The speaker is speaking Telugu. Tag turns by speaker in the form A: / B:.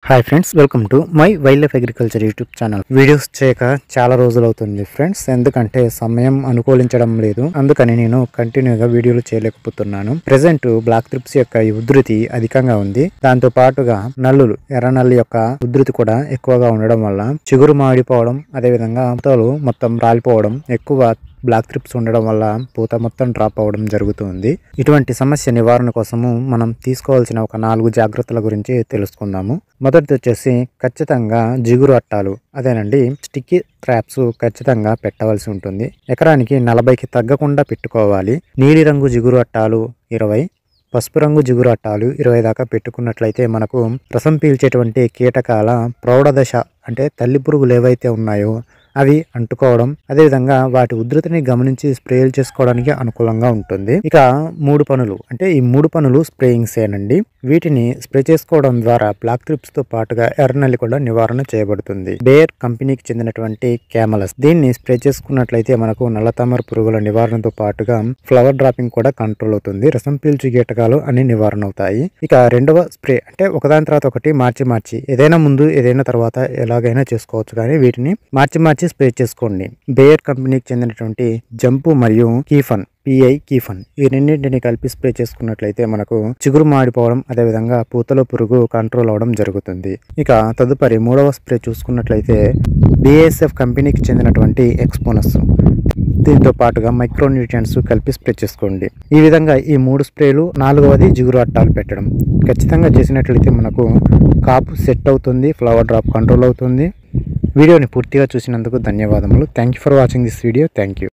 A: Hi friends, welcome to my wild life agriculture YouTube channel. Videos చేయక చాలా రోజులు అవుతుంది ఫ్రెండ్స్, ఎందుకంటే సమయం అనుకూలించడం లేదు. అందుకని నేను కంటిన్యూగా వీడియోలు చేయలేకపోతున్నాను. ప్రెసెంట్ బ్లాక్ థ్రిప్స్ యొక్క ఉధృతి అధికంగా ఉంది. దాంతో పాటుగా నల్లులు, ఎర్ర నల్లి యొక్క ఉధృతి కూడా ఎక్కువగా ఉండడం వల్ల చిగురు మాడిపోవడం, అదేవిధంగా పూతలు మొత్తం రాలిపోవడం, ఎక్కువ బ్లాక్ థ్రిప్స్ ఉండడం వల్ల పూత మొత్తం డ్రాప్ అవ్వడం జరుగుతుంది. ఇటువంటి సమస్య నివారణ కోసము మనం తీసుకోవాల్సిన ఒక 4 జాగ్రత్తల గురించి తెలుసుకుందాము. మొదటిది వచ్చేసి ఖచ్చితంగా జిగురు అట్టాలు, అదేనండి స్టిక్కీ ట్రాప్స్ ఖచ్చితంగా పెట్టవలసి ఉంటుంది. ఎకరానికి 40కి తగ్గకుండా పెట్టుకోవాలి. నీలి రంగు జిగురు అట్టాలు 20, పసుపు రంగు జిగురు అట్టాలు 20 దాకా పెట్టుకున్నట్లయితే మనకు రసం పీల్చేటువంటి కీటకాల ప్రౌఢ దశ అంటే తల్లి పురుగులు ఏవైతే ఉన్నాయో అవి అంటుకోవడం, అదేవిధంగా వాటి ఉధృతిని గమనించి స్ప్రేలు చేసుకోవడానికి అనుకూలంగా ఉంటుంది. ఇక 3 పనులు, అంటే ఈ 3 పనులు స్ప్రేయింగ్స్ ఏనండి. వీటిని స్ప్రే చేసుకోవడం ద్వారా బ్లాక్ థ్రిప్స్ తో పాటుగా ఎర్రనల్లి కూడా నివారణ చేయబడుతుంది. బేర్ కంపెనీకి చెందినటువంటి క్యామలస్, దీన్ని స్ప్రే చేసుకున్నట్లయితే మనకు నల్లతామర పురుగుల నివారణతో పాటుగా ఫ్లవర్ డ్రాపింగ్ కూడా కంట్రోల్ అవుతుంది. రసం పీల్చు కీటకాలు అన్ని నివారణ అవుతాయి. ఇక రెండవ స్ప్రే, అంటే ఒకదాని తర్వాత ఒకటి మార్చి ఏదైనా ముందు ఏదైనా తర్వాత ఎలాగైనా చేసుకోవచ్చు, కానీ వీటిని మార్చి స్ప్రే చేసుకోండి. బేర్ కంపెనీకి చెందినటువంటి జంపు మరియు కీఫన్, పిఐ కీఫన్, ఈ రెండింటిని కలిపి స్ప్రే చేసుకున్నట్లయితే మనకు చిగురు మాడిపోవడం, అదేవిధంగా పూతలో పురుగు కంట్రోల్ అవడం జరుగుతుంది. ఇక తదుపరి 3వ స్ప్రే చూసుకున్నట్లయితే బిఎస్ఎఫ్ కంపెనీకి చెందినటువంటి ఎక్స్పోనస్, దీంతో పాటుగా మైక్రోన్యూట్రియంట్స్ కలిపి స్ప్రే చేసుకోండి. ఈ విధంగా ఈ 3 స్ప్రేలు. 4వది జిగురు అట్టాలు పెట్టడం ఖచ్చితంగా చేసినట్లయితే మనకు కాపు సెట్ అవుతుంది, ఫ్లవర్ డ్రాప్ కంట్రోల్ అవుతుంది. వీడియోని పూర్తిగా చూసినందుకు ధన్యవాదములు. Thank you for watching this video. Thank you.